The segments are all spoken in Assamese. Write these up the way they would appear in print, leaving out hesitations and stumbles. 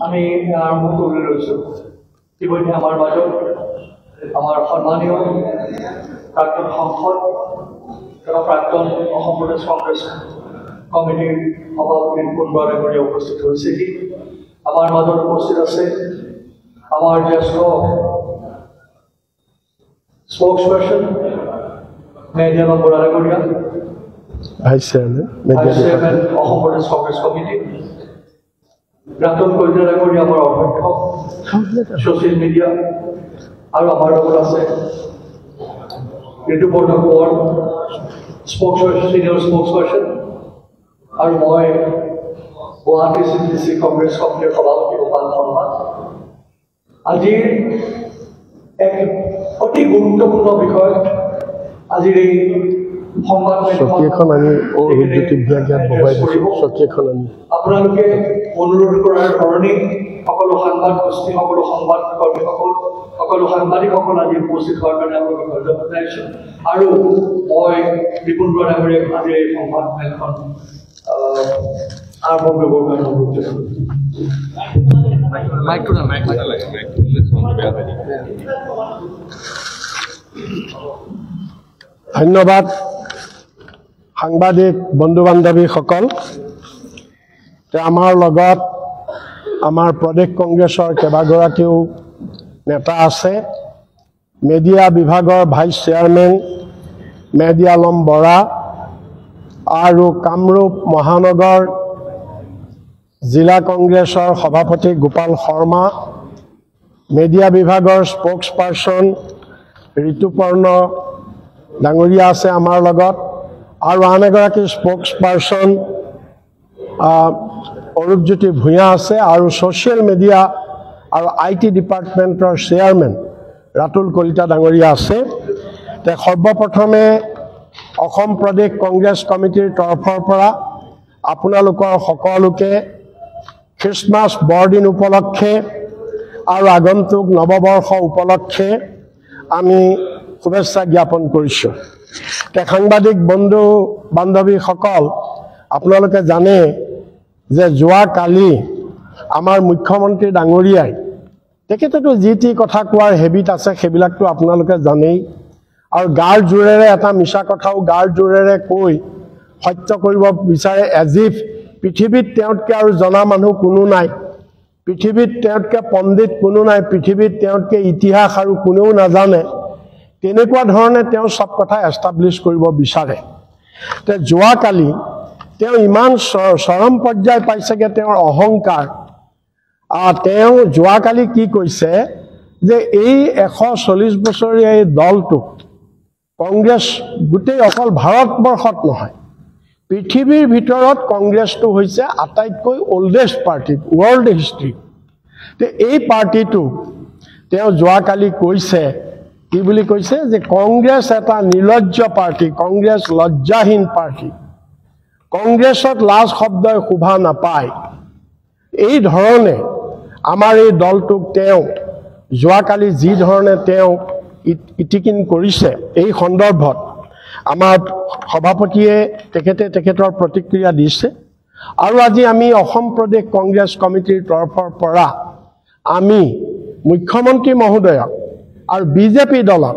আমি আৰম্ভ কৰি লৈছোঁ ইতিমধ্যে আমাৰ মাজত আমাৰ সন্মানীয় প্ৰাক্তন সংসদ প্ৰাক্তন অসম প্ৰদেশ কংগ্ৰেছ কমিটিৰ সভাপতি ৰিপুণ বৰা ডাঙৰীয়া উপস্থিত হৈছেহি আমাৰ মাজত উপস্থিত আছে আমাৰ জ্যেষ্ঠ স্পোকসপাৰ্সন মেডিয়ালম বৰা ডাঙৰীয়া ভাইস চেয়াৰমেন অসম প্ৰদেশ কংগ্ৰেছ কমিটি ৰাতুল কলিতা ডাঙৰীয়া আমাৰ অধ্যক্ষ ছ'চিয়েল মিডিয়া আৰু আমাৰ লগত আছে ঋতুপৰ্ণ কোঁৱৰ চিনিয়ৰ স্পোকসপাৰ্সন আৰু মই গুৱাহাটী CPC কংগ্ৰেছ কমিটিৰ সভাপতি গোপাল শৰ্মা আজিৰ এক অতি গুৰুত্বপূৰ্ণ বিষয় আজিৰ এই সংবাদ আপোনালোকে অনুৰোধ কৰাৰ ধৰণে সকলো সংবাদ গোষ্ঠী সকলো সংবাদ কৰ্মীসকল সকলো সাংবাদিকসকল আজি উপস্থিত হোৱাৰ কাৰণে আপোনালোকক ধন্যবাদ জনাইছোঁ আৰু মই ৰিপুণ বৰা ডাঙৰীয়াক আজিৰ এই সংবাদ মেলখন আৰম্ভ কৰিবৰ কাৰণে অনুৰোধ জনাইছোঁ ধন্যবাদ সাংবাদিক বন্ধু বান্ধৱীসকল আমাৰ লগত আমাৰ প্ৰদেশ কংগ্ৰেছৰ কেইবাগৰাকীও নেতা আছে মিডিয়া বিভাগৰ ভাইস চেয়াৰমেন মেডিয়ালম বৰা আৰু কামৰূপ মহানগৰ জিলা কংগ্ৰেছৰ সভাপতি গোপাল শৰ্মা মিডিয়া বিভাগৰ স্পোকসপাৰ্সন ঋতুপৰ্ণ ডাঙৰীয়া আছে আমাৰ লগত আৰু আন এগৰাকী স্পোকসপাৰ্সন অৰূপজ্যোতি ভূঞা আছে আৰু ছ'চিয়েল মিডিয়া আৰু IT ডিপাৰ্টমেণ্টৰ চেয়াৰমেন ৰাতুল কলিতা ডাঙৰীয়া আছে সৰ্বপ্ৰথমে অসম প্ৰদেশ কংগ্ৰেছ কমিটিৰ তৰফৰ পৰা আপোনালোকৰ সকলোকে খ্ৰীষ্টমাছ বৰদিন উপলক্ষে আৰু আগন্তুক নৱবৰ্ষ উপলক্ষে আমি শুভেচ্ছা জ্ঞাপন কৰিছোঁ সাংবাদিক বন্ধু বান্ধৱীসকল আপোনালোকে জানে যে যোৱাকালি আমাৰ মুখ্যমন্ত্ৰী ডাঙৰীয়াই তেখেতেতো যি টি কথা কোৱাৰ হেবিট আছে সেইবিলাকতো আপোনালোকে জানেই আৰু গাৰ জোৰেৰে এটা মিছা কথাও গাৰ জোৰেৰে কৈ সত্য কৰিব বিচাৰে এজিফ পৃথিৱীত তেওঁতকৈ আৰু জনা মানুহ কোনো নাই পৃথিৱীত তেওঁতকৈ পণ্ডিত কোনো নাই পৃথিৱীত তেওঁতকৈ ইতিহাস আৰু কোনেও নাজানে তেনেকুৱা ধৰণে তেওঁ সব কথা এষ্টাব্লিছ কৰিব বিচাৰে যোৱাকালি তেওঁ ইমান চৰম পৰ্যায় পাইছেগৈ তেওঁৰ অহংকাৰ তেওঁ যোৱাকালি কি কৈছে যে এই 140 বছৰীয়া এই দলটো কংগ্ৰেছ গোটেই অকল ভাৰতবৰ্ষত নহয় পৃথিৱীৰ ভিতৰত কংগ্ৰেছটো হৈছে আটাইতকৈ ওল্ডেষ্ট পাৰ্টি ৱৰ্ল্ড হিষ্ট্ৰী এই পাৰ্টিটো তেওঁ যোৱাকালি কৈছে কি বুলি কৈছে যে কংগ্ৰেছ এটা নিলজ্জ পাৰ্টি কংগ্ৰেছ লজ্জাহীন পাৰ্টি কংগ্ৰেছত লাজ শব্দই শোভা নাপায় এই ধৰণে আমাৰ এই দলটোক তেওঁ যোৱাকালি যি ধৰণে তেওঁ ইটিকিন কৰিছে এই সন্দৰ্ভত আমাৰ সভাপতিয়ে তেখেতৰ প্ৰতিক্ৰিয়া দিছে আৰু আজি আমি অসম প্ৰদেশ কংগ্ৰেছ কমিটিৰ তৰফৰ পৰা আমি মুখ্যমন্ত্ৰী মহোদয়ক আৰু বিজেপি দলক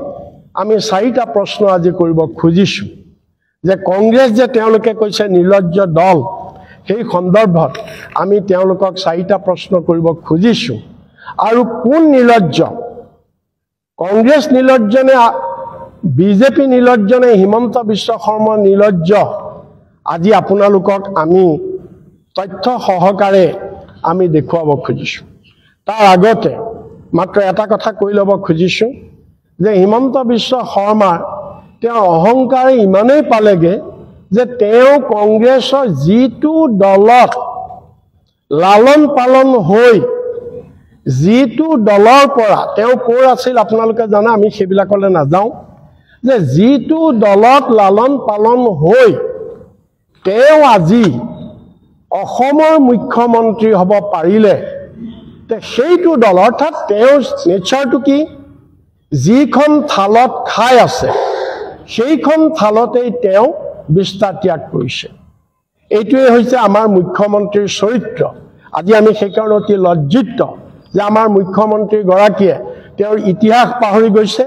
আমি 4টা প্ৰশ্ন আজি কৰিব খুজিছোঁ যে কংগ্ৰেছ যে তেওঁলোকে কৈছে নিলজ্জ দল সেই সন্দৰ্ভত আমি তেওঁলোকক 4টা প্ৰশ্ন কৰিব খুজিছোঁ আৰু কোন নিলজ্জ কংগ্ৰেছ নিলজ্জ নে বিজেপি নিলজ্জ নে হিমন্ত বিশ্ব শৰ্মা নিলজ্জ আজি আপোনালোকক আমি তথ্য সহকাৰে আমি দেখুৱাব খুজিছোঁ তাৰ আগতে মাত্ৰ এটা কথা কৈ ল'ব খুজিছোঁ যে হিমন্ত বিশ্ব শৰ্মাৰ তেওঁ অহংকাৰ ইমানেই পালেগে যে তেওঁ কংগ্ৰেছৰ যিটো দলত লালন পালন হৈ যিটো দলৰ পৰা তেওঁ ক'ৰ আছিল আপোনালোকে জানে আমি সেইবিলাকলৈ নাযাওঁ যে যিটো দলত লালন পালন হৈ তেওঁ আজি অসমৰ মুখ্যমন্ত্ৰী হ'ব পাৰিলে সেইটো দল অৰ্থাৎ তেওঁৰ নেচাৰটো কি যিখন থালত খাই আছে সেইখন থালতেই তেওঁ বিস্তাৰ ত্যাগ কৰিছে এইটোৱে হৈছে আমাৰ মুখ্যমন্ত্ৰীৰ চৰিত্ৰ। আজি আমি সেইকাৰণে অতি লজ্জিত যে আমাৰ মুখ্যমন্ত্ৰী গৰাকীয়ে তেওঁৰ ইতিহাস পাহৰি গৈছে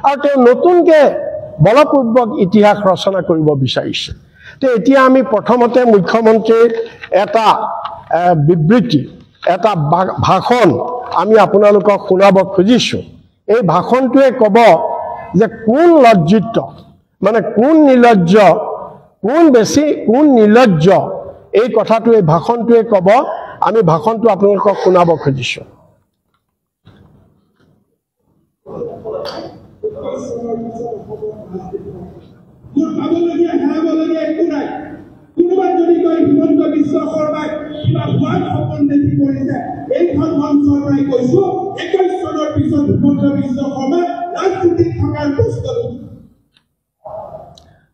আৰু তেওঁ নতুনকৈ বলপূৰ্বক ইতিহাস ৰচনা কৰিব বিচাৰিছে। তো এতিয়া আমি প্ৰথমতে মুখ্যমন্ত্ৰীৰ এটা বিবৃতি, এটা ভাষণ আমি আপোনালোকক শুনাব খুজিছোঁ। এই ভাষণটোৱে ক'ব যে কোন লজ্জিত, মানে কোন নিৰ্লজ্জ, কোন নিৰ্লজ্জ, এই কথাটো এই ভাষণটোৱে ক'ব। আমি ভাষণটো আপোনালোকক শুনাব খুজিছোঁ।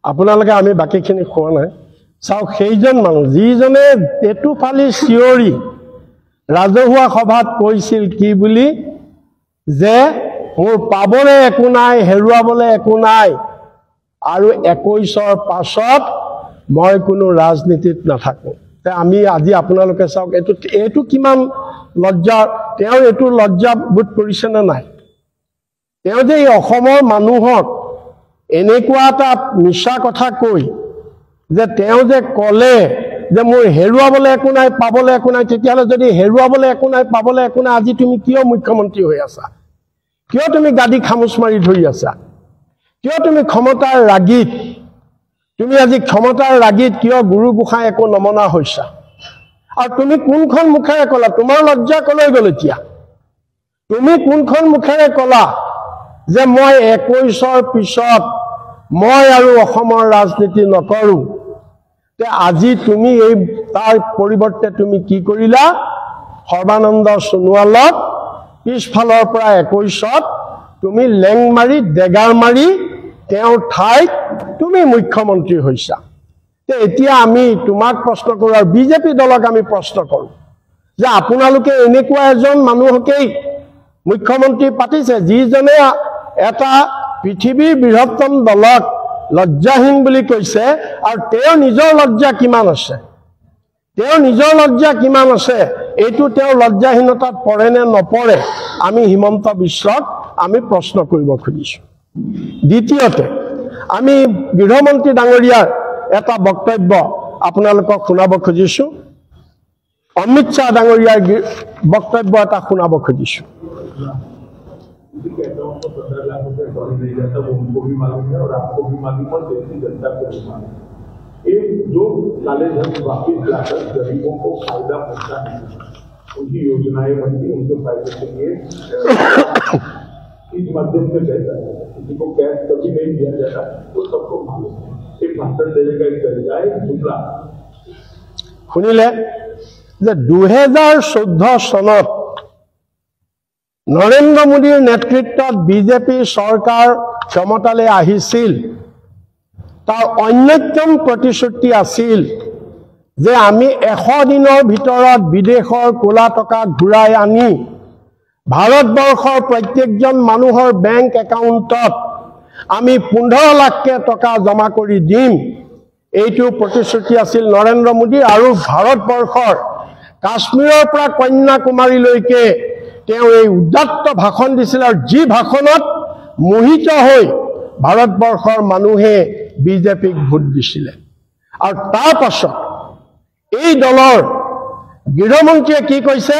আপোনালোকে আমি বাকীখিনি কোৱা নাই। চাওক, সেইজন মানুহ যিজনে পেটু ফালি চিঞৰি ৰাজহুৱা সভাত কৈছিল কি বুলি, যে মোৰ পাবলৈ একো নাই, হেৰুৱাবলৈ একো নাই, আৰু 21ৰ পাছত মই কোনো ৰাজনীতিত নাথাকোঁ। আমি আজি আপোনালোকে চাওক, এইটো কিমান লজ্জা, তেওঁ এইটো লজ্জা বোধ কৰিছে নে নাই? তেওঁ যে এই অসমৰ মানুহক এনেকুৱা এটা মিছা কথা কৈ যে তেওঁ যে ক'লে যে মোৰ হেৰুৱাবলৈ একো নাই, পাবলৈ একো নাই, তেতিয়াহ'লে যদি হেৰুৱাবলৈ একো নাই, পাবলৈ একো নাই, আজি তুমি কিয় মুখ্যমন্ত্ৰী হৈ আছা? কিয় তুমি গাদী খামোচ মাৰি ধৰি আছা? কিয় তুমি ক্ষমতাৰ ৰাগীত, তুমি আজি ক্ষমতাৰ ৰাগীত কিয় গুৰু গোসাঁই একো নমনা হৈছা? আৰু তুমি কোনখন মুখেৰে ক'লা? তোমাৰ লজ্জা ক'লৈ গ'ল এতিয়া? তুমি কোনখন মুখেৰে ক'লা যে মই 21ৰ পিছত মই আৰু অসমৰ ৰাজনীতি নকৰোঁ? তে আজি তুমি এই তাৰ পৰিৱৰ্তে তুমি কি কৰিলা? সৰ্বানন্দ সোণোৱালক পিছফালৰ পৰা 21ত তুমি লেং মাৰি, ডেগাৰ মাৰি তেওঁৰ ঠাইত তুমি মুখ্যমন্ত্ৰী হৈছা। তে এতিয়া আমি তোমাক প্ৰশ্ন কৰোঁ, আৰু বিজেপি দলক আমি প্ৰশ্ন কৰোঁ যে আপোনালোকে এনেকুৱা এজন মানুহকেই মুখ্যমন্ত্ৰী পাতিছে যিজনে এটা পৃথিৱীৰ বৃহত্তম দলক লজ্জাহীন বুলি কৈছে, আৰু তেওঁৰ নিজৰ লজ্জা কিমান আছে? তেওঁৰ নিজৰ লজ্জা কিমান আছে? এইটো তেওঁৰ লজ্জাহীনতাত পৰে নে নপৰে? আমি হিমন্ত বিশ্বক আমি প্ৰশ্ন কৰিব খুজিছোঁ। দ্বিতীয়তে, আমি গৃহমন্ত্ৰী ডাঙৰীয়াৰ এটা বক্তব্য আপোনালোকক শুনাব খুজিছোঁ। অমিত শ্বাহ ডাঙৰীয়াৰ বক্তব্য এটা শুনাব খুজিছোঁ। और आपको भी मालूम है देश जनता को भी मालूम है। एक जो काले धन वापिस लाकर गरीबों को फायदा पहुंचा नहीं, उनकी योजनाएं बनती, उनके फायदे के लिए इस माध्यम से कहता है, किसी को कैश कभी नहीं दिया जाता, वो सबको मालूम है। एक भाषण देने का एक तरीका है, जुमला। শুনিলে যে 2014 চনত নৰেন্দ্ৰ মোদীৰ নেতৃত্বত বিজেপি চৰকাৰ ক্ষমতালৈ আহিছিল। তাৰ অন্যতম প্ৰতিশ্ৰুতি আছিল যে আমি 100 দিনৰ ভিতৰত বিদেশৰ ক'লা টকা ঘূৰাই আনি ভাৰতবৰ্ষৰ প্ৰত্যেকজন মানুহৰ বেংক একাউণ্টত আমি 15 লাখ টকা জমা কৰি দিম। এইটো প্ৰতিশ্ৰুতি আছিল নৰেন্দ্ৰ মোদীৰ। আৰু ভাৰতবৰ্ষৰ কাশ্মীৰৰ পৰা কন্যাকুমাৰীলৈকে তেওঁ এই উদাত্ত ভাষণ দিছিল, আৰু যি ভাষণত মোহিত হৈ ভাৰতবৰ্ষৰ মানুহে বিজেপিক ভোট দিছিলে। আৰু তাৰ পাছত এই দলৰ গৃহমন্ত্ৰীয়ে কি কৈছে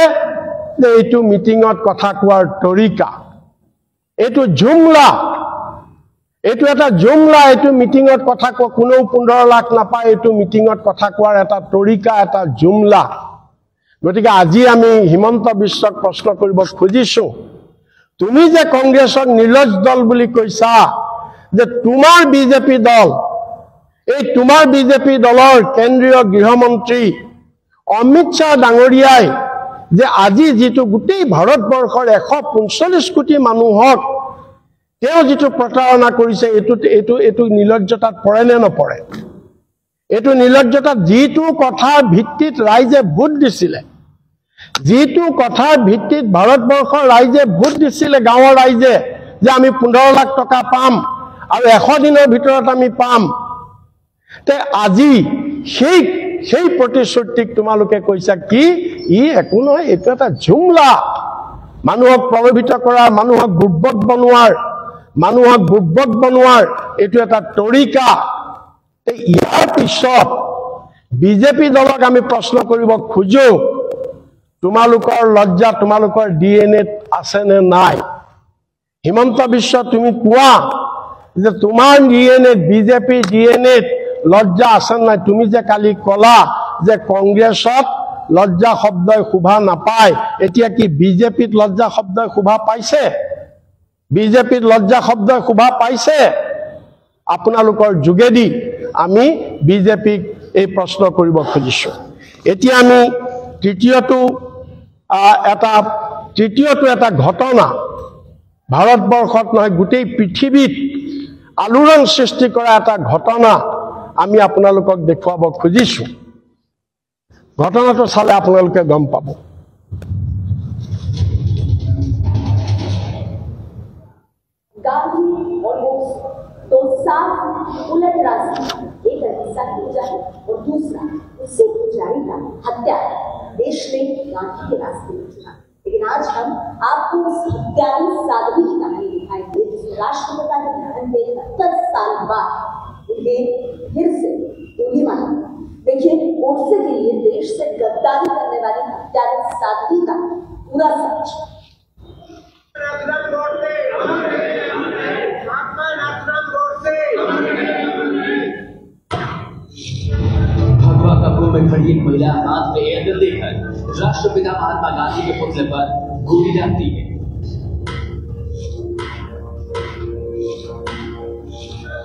যে এইটো মিটিঙত কথা কোৱাৰ তৰিকা, এইটো জুমলা, এইটো এটা জুমলা, এইটো মিটিঙত কথা কোৱা, কোনেও 15 লাখ নাপায়, এইটো মিটিঙত কথা কোৱাৰ এটা তৰিকা, এটা জুমলা। গতিকে আজি আমি হিমন্ত বিশ্বক প্ৰশ্ন কৰিব খুজিছোঁ, তুমি যে কংগ্ৰেছক নিৰ্লজ্জ দল বুলি কৈছা, যে তোমাৰ বিজেপি দল, এই তোমাৰ বিজেপি দলৰ কেন্দ্ৰীয় গৃহমন্ত্ৰী অমিত শ্বাহ ডাঙৰীয়াই যে আজি যিটো গোটেই ভাৰতবৰ্ষৰ 145 কোটি মানুহক তেওঁ যিটো প্ৰতাৰণা কৰিছে, এইটো নিৰ্লজ্জতাত পৰে নে নপৰে? এইটো নিৰ্লজ্জতাত, যিটো কথাৰ ভিত্তিত ৰাইজে ভোট দিছিলে, যিটো কথাৰ ভিত্তিত ভাৰতবৰ্ষৰ ৰাইজে ভোট দিছিলে, গাঁৱৰ ৰাইজে, যে আমি 15 লাখ টকা পাম আৰু 100 দিনৰ ভিতৰত আমি পাম। তে আজি সেই সেই প্ৰতিশ্ৰুতিক তোমালোকে কৈছা কি ই একো নহয়, এইটো এটা জুমলা, মানুহক প্ৰলোভিত কৰাৰ, মানুহক বুৰ্বক বনোৱাৰ এইটো এটা তৰিকা। ইয়াৰ পিছত বিজেপি দলক আমি প্ৰশ্ন কৰিব খোজো, তোমালোকৰ লজ্জা তোমালোকৰ DNA আছে নে নাই? হিমন্ত বিশ্ব তুমি কোৱা যে তোমাৰ DNA বিজেপি DNA লজ্জা আছে নাই? তুমি যে কালি কলা যে কংগ্ৰেছত লজ্জা শব্দই শোভা নাপায়, এতিয়া কি বিজেপিত লজ্জা শব্দই শোভা পাইছে? বিজেপিত লজ্জা শব্দই শোভা পাইছে? আপোনালোকৰ যোগেদি আমি বিজেপিক এই প্ৰশ্ন কৰিব খুজিছো। এতিয়া আমি তৃতীয়টো এটা ঘটনা ভাৰতবৰ্ষত নহয় গোটেই পৃথিৱীত আলোড়ন সৃষ্টি কৰা এটা ঘটনা আমি আপোনালোকক দেখুৱাব খুজিছো। ঘটনাটো চালে আপোনালোকে গম পাব। गांधी और तो साफ उलट रास्ते, एक हिस्सा पूजा है और दूसरा उसी पुजारी का हत्या। देश में गांधी के रास्ते में चुना, लेकिन आज हम आपको उस हत्यारी साध्वी की कहानी दिखाएंगे जिसमें राष्ट्रपिता के निधन के 70 साल बाद उन्हें फिर से गोली मारी। देखिए, मोर्चे के लिए देश से गद्दारी करने वाली हत्यारी साध्वी का पूरा सच। भगवा कपड़ों में खड़ी एक महिला हाथ में एयरगन लेकर राष्ट्रपिता महात्मा गांधी के पुतले पर गोली दागती है।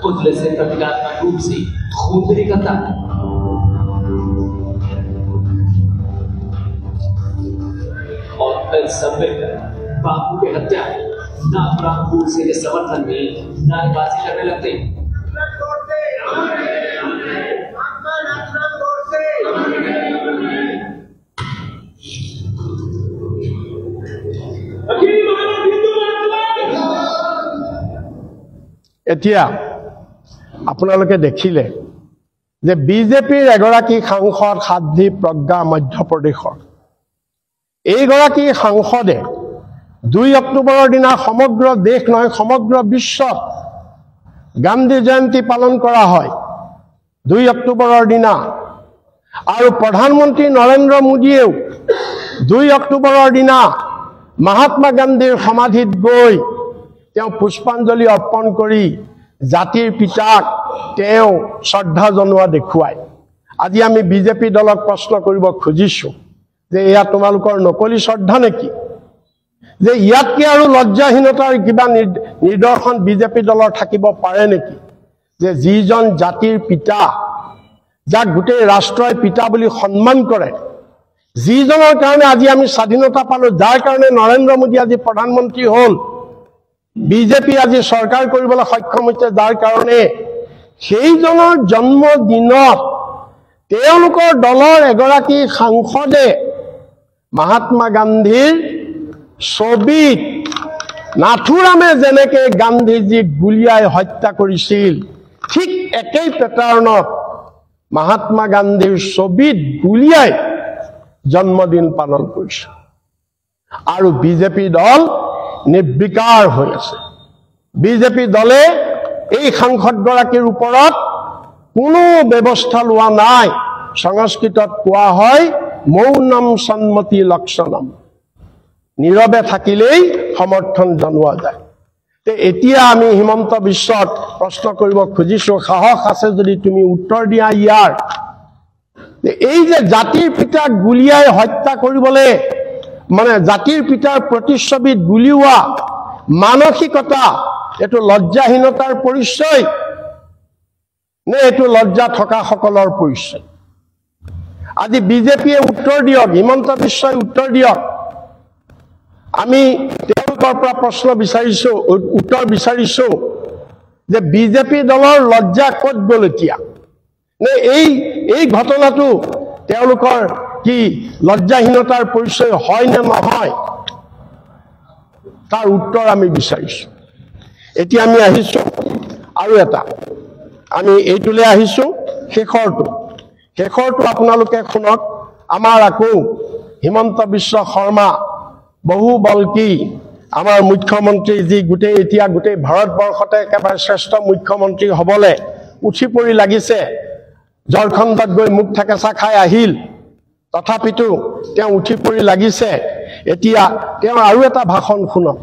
पुतले से प्रतीकात्मक रूप से खून भी निकलता है। और फिर सब मिलकर बापू के हत्या नाथुराम गोडसे के समर्थन में नारेबाजी करने लगते हैं। এতিয়া আপোনালোকে দেখিলে যে বিজেপিৰ এগৰাকী সাংসদ সাধ্বী প্ৰজ্ঞা মধ্যপ্ৰদেশৰ এইগৰাকী সাংসদে 2 অক্টোবৰৰ দিনা সমগ্ৰ দেশ নহয় সমগ্ৰ বিশ্বত গান্ধী জয়ন্তী পালন কৰা হয় 2 অক্টোবৰৰ দিনা। আৰু প্ৰধানমন্ত্ৰী নৰেন্দ্ৰ মোদীয়েও 2 অক্টোবৰৰ দিনা মহাত্মা গান্ধীৰ সমাধিত গৈ তেওঁ পুষ্পাঞ্জলি অৰ্পণ কৰি জাতিৰ পিতাক তেওঁ শ্ৰদ্ধা জনোৱা দেখুৱায়। আজি আমি বিজেপি দলক প্ৰশ্ন কৰিব খুজিছো যে এয়া তোমালোকৰ নকলি শ্ৰদ্ধা নেকি? যে ইয়াতকে আৰু লজ্জাহীনতাৰ কিবা নিদৰ্শন বিজেপি দলৰ থাকিব পাৰে নেকি? যে যিজন জাতিৰ পিতা, যাক গোটেই ৰাষ্ট্ৰই পিতা বুলি সন্মান কৰে, যিজনৰ কাৰণে আজি আমি স্বাধীনতা পালো, যাৰ কাৰণে নৰেন্দ্ৰ মোদী আজি প্ৰধানমন্ত্ৰী হ'ল, বিজেপি আজি চৰকাৰ কৰিবলৈ সক্ষম হৈছে, যাৰ কাৰণে সেইজনৰ জন্মদিনত তেওঁলোকৰ দলৰ এগৰাকী সাংসদে মহাত্মা গান্ধীৰ ছবিত নাথুৰামে যেনেকে গান্ধীজীক গুলিয়াই হত্যা কৰিছিল ঠিক একেই পেটাৰ্ণত মহাত্মা গান্ধীৰ ছবিত গুলিয়াই জন্মদিন পালন কৰিছে। আৰু বিজেপি দল নিৰ্বিকাৰ হৈ আছে। বিজেপি দলে এই সাংসদগৰাকীৰ ওপৰত কোনো ব্যৱস্থা লোৱা নাই। সংস্কৃতত কোৱা হয় মৌনম সন্মতি লক্ষণম, নীৰৱে থাকিলেই সমৰ্থন জনোৱা যায়। এতিয়া আমি হিমন্ত বিশ্বক প্ৰশ্ন কৰিব খুজিছো, সাহস আছে যদি তুমি উত্তৰ দিয়া ইয়াৰ। এই যে জাতিৰ পিতাক গুলিয়াই হত্যা কৰিবলৈ মানে জাতিৰ পিতাৰ প্ৰতিচ্ছবিত গুলিওৱা মানসিকতা, এইটো লজ্জাহীনতাৰ পৰিচয় নে এইটো লজ্জা থকা সকলৰ পৰিচয়? আজি বিজেপিয়ে উত্তৰ দিয়ক, হিমন্ত বিশ্বই উত্তৰ দিয়ক। আমি তেওঁলোকৰ পৰা প্ৰশ্ন বিচাৰিছো, উত্তৰ বিচাৰিছো যে বিজেপি দলৰ লজ্জা ক'ত গ'ল এতিয়া? নে এই ঘটনাটো তেওঁলোকৰ কি লজ্জাহীনতাৰ পৰিচয় হয় নে নহয়? তাৰ উত্তৰ আমি বিচাৰিছো। এতিয়া আমি আহিছো আৰু এটা, আমি এইটোলৈ আহিছো শেষৰটো। শেষৰটো আপোনালোকে শুনক আমাৰ আকৌ হিমন্ত বিশ্ব শৰ্মা বহু বলকি আমাৰ মুখ্যমন্ত্ৰী যি এতিয়া গোটেই ভাৰতবৰ্ষতে একেবাৰে শ্ৰেষ্ঠ মুখ্যমন্ত্ৰী হ'বলৈ উঠি পৰি লাগিছে ঝাৰখণ্ডত গৈ মুখ ঠেকেচা খাই আহিল তথাপিতো তেওঁ উঠি পৰি লাগিছে এতিয়া তেওঁ আৰু এটা ভাষণ শুনক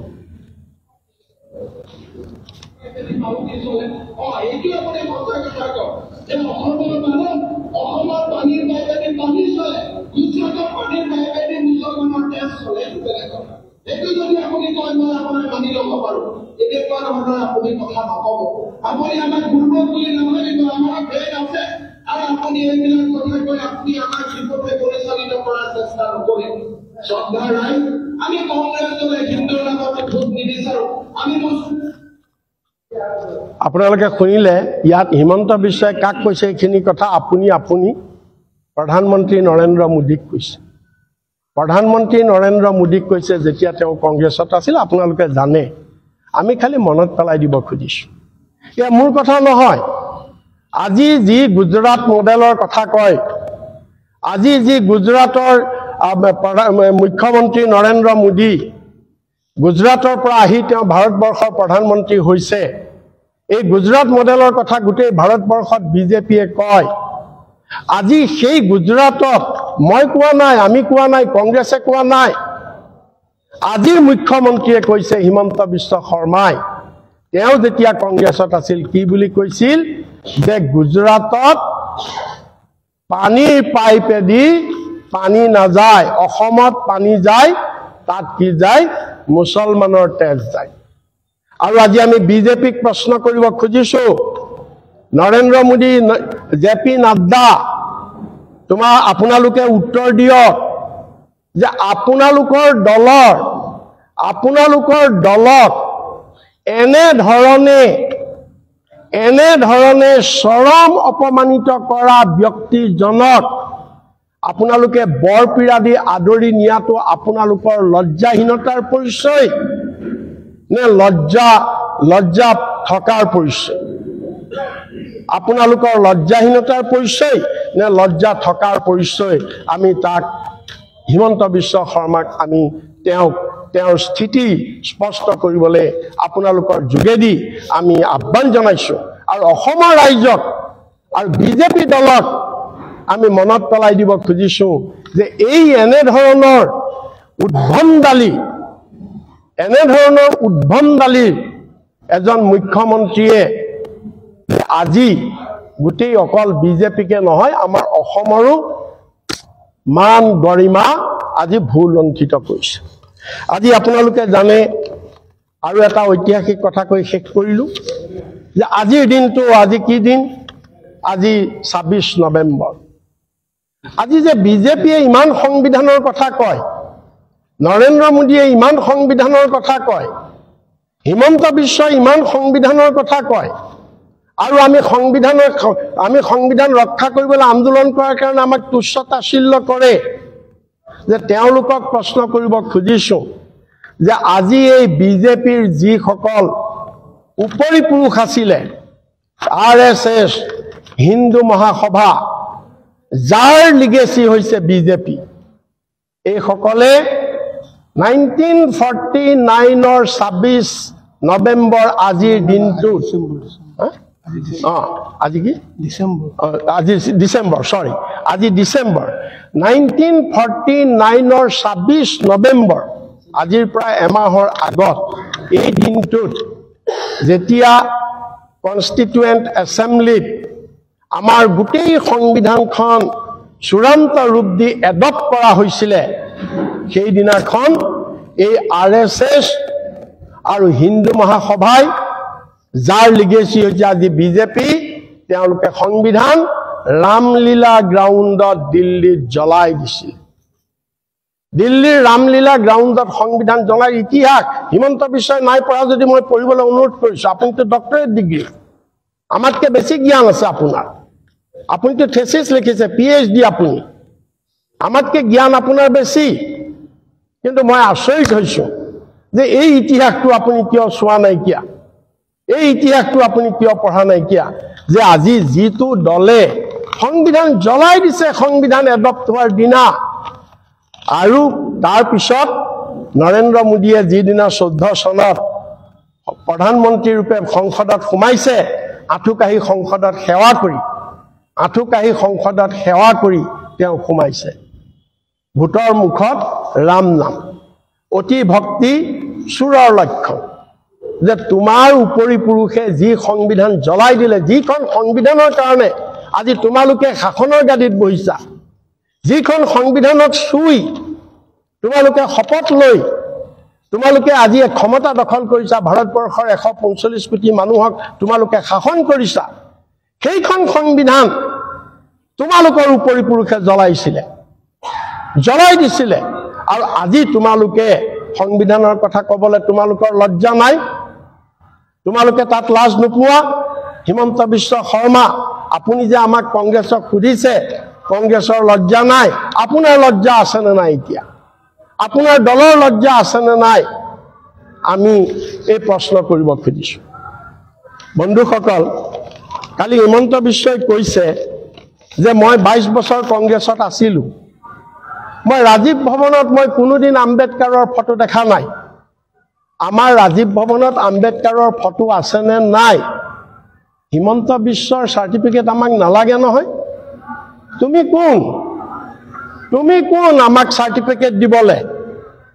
আপোনালোকে শুনিলে ইয়াত হিমন্ত বিশ্বই কাক কৈছে এইখিনি কথা আপুনি প্ৰধানমন্ত্ৰী নৰেন্দ্ৰ মোদীক কৈছে প্ৰধানমন্ত্ৰী নৰেন্দ্ৰ মোদীক কৈছে যেতিয়া তেওঁ কংগ্ৰেছত আছিল আপোনালোকে জানে আমি খালি মনত পেলাই দিব খুজিছো এয়া মোৰ কথা নহয় আজি যি গুজৰাট মডেলৰ কথা কয় আজি যি গুজৰাটৰ মুখ্যমন্ত্ৰী নৰেন্দ্ৰ মোদী গুজৰাটৰ পৰা আহি তেওঁ ভাৰতবৰ্ষৰ প্ৰধানমন্ত্ৰী হৈছে এই গুজৰাট মডেলৰ কথা গোটেই ভাৰতবৰ্ষত বিজেপিয়ে কয় আজি সেই গুজৰাটত মই কোৱা নাই আমি কোৱা নাই কংগ্ৰেছে কোৱা নাই আজিৰ মুখ্যমন্ত্ৰীয়ে কৈছে হিমন্ত বিশ্ব শৰ্মাই তেওঁ যেতিয়া কংগ্ৰেছত আছিল কি বুলি কৈছিল যে গুজৰাটত পানীৰ পাইপেদি পানী নাযায় অসমত পানী যায় তাত কি যায় মুছলমানৰ তেজ যায় আৰু আজি আমি বিজেপিক প্ৰশ্ন কৰিব খুজিছো নৰেন্দ্ৰ মোদী জেপি নাড্ডা আপোনালোকে উত্তৰ দিয়ক যে আপোনালোকৰ দলক এনে ধৰণে চৰম অপমানিত কৰা ব্যক্তিজনক আপোনালোকে বৰপীৰা দি আদৰি নিয়াটো আপোনালোকৰ লজ্জাহীনতাৰ পৰিচয় নে লজ্জা থকাৰ পৰিচয় আপোনালোকৰ লজ্জাহীনতাৰ পৰিচয় নে লজ্জা থকাৰ পৰিচয় আমি তাক হিমন্ত বিশ্ব শৰ্মাক আমি তেওঁৰ স্থিতি স্পষ্ট কৰিবলৈ আপোনালোকৰ যোগেদি আমি আহ্বান জনাইছো আৰু অসমৰ ৰাইজক আৰু বিজেপি দলক আমি মনত পেলাই দিব খুজিছো যে এই এনে ধৰণৰ উদ্ভণ্ডালী এজন মুখ্যমন্ত্ৰীয়ে আজি গোটেই অকল বিজেপিকে নহয় আমাৰ অসমৰো মান গৰিমা আজি ভুল লঙ্ঘিত কৰিছে আজি আপোনালোকে জানে আৰু এটা ঐতিহাসিক কথা কৈ শেষ কৰিলো যে আজিৰ দিনটো আজি কি দিন আজি ২৬ নৱেম্বৰ আজি যে বিজেপিয়ে ইমান সংবিধানৰ কথা কয় নৰেন্দ্ৰ মোদীয়ে ইমান সংবিধানৰ কথা কয় হিমন্ত বিশ্বই ইমান সংবিধানৰ কথা কয় আৰু আমি সংবিধান ৰক্ষা কৰিবলৈ আন্দোলন কৰাৰ কাৰণে আমাক তুচ্ছতাশীল্য কৰে যে তেওঁলোকক প্ৰশ্ন কৰিব খুজিছো যে আজি এই বিজেপিৰ যিসকল উপৰি পুৰুষ আছিলে RSS হিন্দু মহাসভা যাৰ লিগেসি হৈছে বিজেপি এই সকলে 1949 ৰ 26 নৱেম্বৰ আজিৰ দিনটো আজি কি ডিসেম্বৰ সৰি আজি ডিসেম্বৰ 1949 ৰ 26 নৱেম্বৰ আজিৰ প্ৰায় এমাহৰ আগত এই দিনটোত যেতিয়া কনস্টিটুৱেন্ট এছেম্বলিত আমাৰ গোটেই সংবিধানখন চূড়ান্ত ৰূপ দি এডপ্ট কৰা হৈছিল সেই দিনাখন এই RSS আৰু হিন্দু মহাসভাই যাৰ লিগেসি হৈছে আজি বিজেপি তেওঁলোকে সংবিধান ৰামলীলা গ্ৰাউণ্ডত দিল্লীত জ্বলাই দিছিল দিল্লীৰ ৰামলীলা গ্ৰাউণ্ডত সংবিধান জ্বলাই ইতিহাস হিমন্ত বিশ্বই নাই পঢ়া যদি মই পঢ়িবলৈ অনুৰোধ কৰিছো আপুনিতো ডক্টৰেট ডিগ্ৰী আমাতকৈ বেছি জ্ঞান আছে আপুনিতো থেচিছ লিখিছে PhD আপুনি আমাতকৈ জ্ঞান আপোনাৰ বেছি কিন্তু মই আচৰিত হৈছো যে এই ইতিহাসটো আপুনি কিয় চোৱা নাই কিয়া এই ইতিহাসটো আপুনি কিয় পঢ়া নাই কিয়া যে আজি যিটো দলে সংবিধান জ্বলাই দিছে সংবিধান এডপ্ট হোৱাৰ দিনা আৰু তাৰ পিছত নৰেন্দ্ৰ মোদীয়ে যিদিনা 14 চনত প্ৰধানমন্ত্ৰী ৰূপে সংসদত সোমাইছে আঠুকাহী সংসদত সেৱা কৰি তেওঁ সোমাইছে ভোটৰ মুখত ৰাম নাম অতি ভক্তি চুৰৰ লক্ষণ যে তোমাৰ উপৰি পুৰুষে যি সংবিধান জ্বলাই দিলে যিখন সংবিধানৰ কাৰণে আজি তোমালোকে শাসনৰ গাদীত বহিছা যিখন সংবিধানক চুই তোমালোকে শপত লৈ তোমালোকে আজি ক্ষমতা দখল কৰিছা ভাৰতবৰ্ষৰ 145 কোটি মানুহক তোমালোকে শাসন কৰিছা সেইখন সংবিধান তোমালোকৰ উপৰি পুৰুষে জ্বলাই দিছিলে আৰু আজি তোমালোকে সংবিধানৰ কথা ক'বলৈ তোমালোকৰ লজ্জা নাই তোমালোকে তাত লাজ নোপোৱা হিমন্ত বিশ্ব শৰ্মা আপুনি যে আমাক কংগ্ৰেছক সুধিছে কংগ্ৰেছৰ লজ্জা নাই আপোনাৰ লজ্জা আছে নে নাই এতিয়া আপোনাৰ দলৰ লজ্জা আছে নে নাই আমি এই প্ৰশ্ন কৰিব খুজিছো বন্ধুসকল কালি হিমন্ত বিশ্বই কৈছে যে মই 22 বছৰ কংগ্ৰেছত আছিলো মই ৰাজীৱ ভৱনত মই কোনোদিন আম্বেদকাৰৰ ফটো দেখা নাই আমাৰ ৰাজীৱ ভৱনত আম্বেদকাৰৰ ফটো আছে নে নাই হিমন্ত বিশ্বৰ সাৰ্টিফিকেট আমাক নালাগে নহয় তুমি কোন আমাক সাৰ্টিফিকেট দিবলে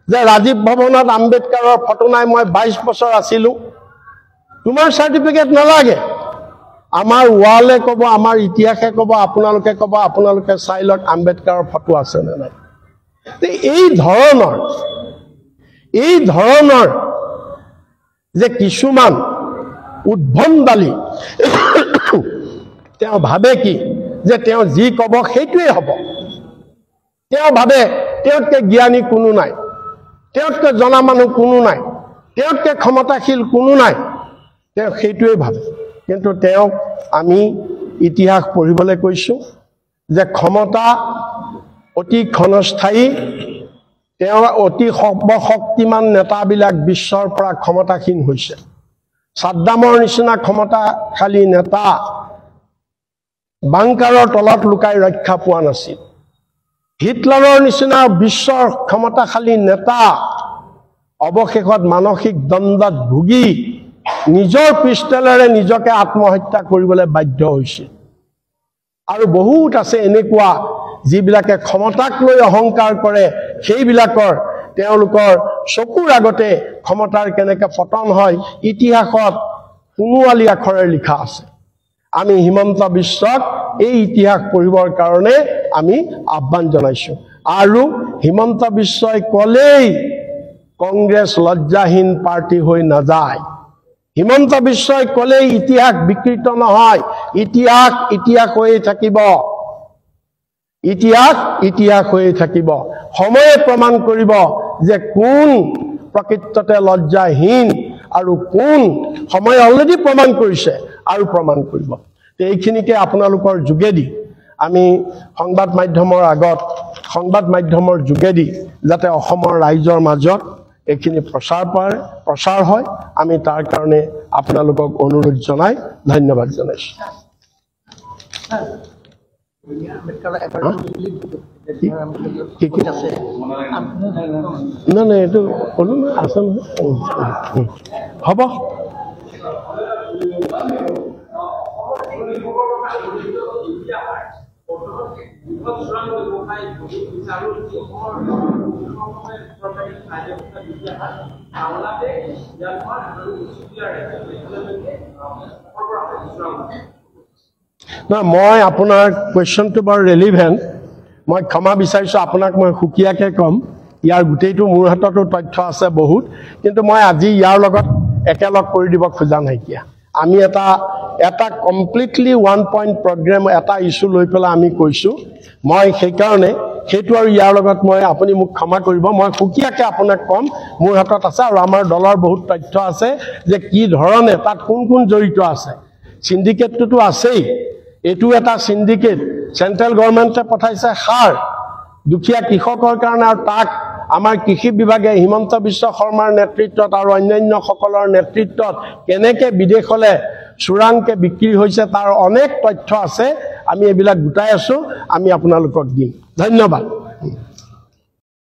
যে ৰাজীৱ ভৱনত আম্বেদকাৰৰ ফটো নাই মই 22 বছৰ আছিলো তোমাৰ সাৰ্টিফিকেট নালাগে আমাৰ ওয়ালে কব আমাৰ ইতিহাসে কব আপোনালোকে চাই লওক আম্বেদকাৰৰ ফটো আছে নে নাই এই ধৰণৰ যে কিছুমান উদ্ভণ্ডালী তেওঁ ভাবে কি যে তেওঁ যি কব সেইটোৱে হ'ব তেওঁ ভাবে তেওঁতকৈ জ্ঞানী কোনো নাই তেওঁতকৈ জনা মানুহ কোনো নাই তেওঁতকৈ ক্ষমতাশীল কোনো নাই তেওঁ সেইটোৱে ভাবে কিন্তু তেওঁক আমি ইতিহাস পঢ়িবলৈ কৈছো যে ক্ষমতা অতি ক্ষণস্থায়ী তেওঁ অতি সৰ্বশক্তিমান নেতাবিলাক বিশ্বৰ পৰা ক্ষমতাহীন হৈছে সাদ্দামৰ নিচিনা ক্ষমতাশালী নেতা বাংকাৰৰ তলত লুকাই ৰক্ষা পোৱা নাছিল হিটলাৰৰ নিচিনা বিশ্বৰ ক্ষমতাশালী নেতা অৱশেষত মানসিক দ্বন্দ্বত ভুগি নিজৰ পিষ্টলেৰে নিজকে আত্মহত্যা কৰিবলৈ বাধ্য হৈছিল আৰু বহুত আছে এনেকুৱা যিবিলাকে ক্ষমতাক লৈ অহংকাৰ কৰে সেইবিলাকৰ তেওঁলোকৰ চকুৰ আগতে ক্ষমতাৰ কেনেকৈ পতন হয় ইতিহাসত সোণোৱালী আখৰে লিখা আছে আমি হিমন্ত বিশ্বক এই ইতিহাস পঢ়িবৰ কাৰণে আমি আহ্বান জনাইছো আৰু হিমন্ত বিশ্বই কলেই কংগ্ৰেছ লজ্জাহীন পাৰ্টি হৈ নাযায় হিমন্ত বিশ্বই কলেই ইতিহাস বিকৃত নহয় ইতিহাস হৈয়ে থাকিব সময়ে প্ৰমাণ কৰিব যে কোন প্ৰকৃততে লজ্জাহীন আৰু কোন সময় অলৰেডি প্ৰমাণ কৰিছে আৰু প্ৰমাণ কৰিব এইখিনিকে আপোনালোকৰ যোগেদি আমি সংবাদ মাধ্যমৰ যোগেদি যাতে অসমৰ ৰাইজৰ মাজত এইখিনি প্ৰচাৰ হয় আমি তাৰ কাৰণে আপোনালোকক অনুৰোধ জনাই ধন্যবাদ জনাইছো না এইটো ক'লো না আছে হ'ব না মই আপোনাৰ কোৱেশ্যনটো বাৰু ৰেলিভেণ্ট মই ক্ষমা বিচাৰিছো আপোনাক মই সুকীয়াকৈ ক'ম ইয়াৰ গোটেইটো মোৰ হাততো তথ্য আছে বহুত কিন্তু মই আজি ইয়াৰ লগত একেলগ কৰি দিব খোজা নাইকিয়া আমি এটা কমপ্লিটলি 1 পইণ্ট প্ৰগ্ৰেম এটা ইস্যু লৈ পেলাই আমি কৈছো মই সেইকাৰণে সেইটো আৰু ইয়াৰ লগত মই আপুনি মোক ক্ষমা কৰিব মই সুকীয়াকৈ আপোনাক ক'ম মোৰ হাতত আছে আৰু আমাৰ দলৰ বহুত তথ্য আছে যে কি ধৰণে তাত কোন জড়িত আছে সিন্ডিকেটটো আছেই এটো এটা সিন্ডিকেট সেন্ট্ৰেল গভৰ্ণমেণ্টে পঠাইছে সাৰ দুখীয়া কৃষকৰ কাৰণে আৰু তাক আমাৰ কৃষি বিভাগে হিমন্ত বিশ্ব শৰ্মাৰ নেতৃত্বত আৰু অন্যান্য সকলৰ নেতৃত্বত কেনেকৈ বিদেশলৈ চুৰাংকে বিক্ৰী হৈছে তাৰ অনেক তথ্য আছে আমি এইবিলাক গোটাই আছোঁ, আমি আপোনালোকক দিম। ধন্যবাদ।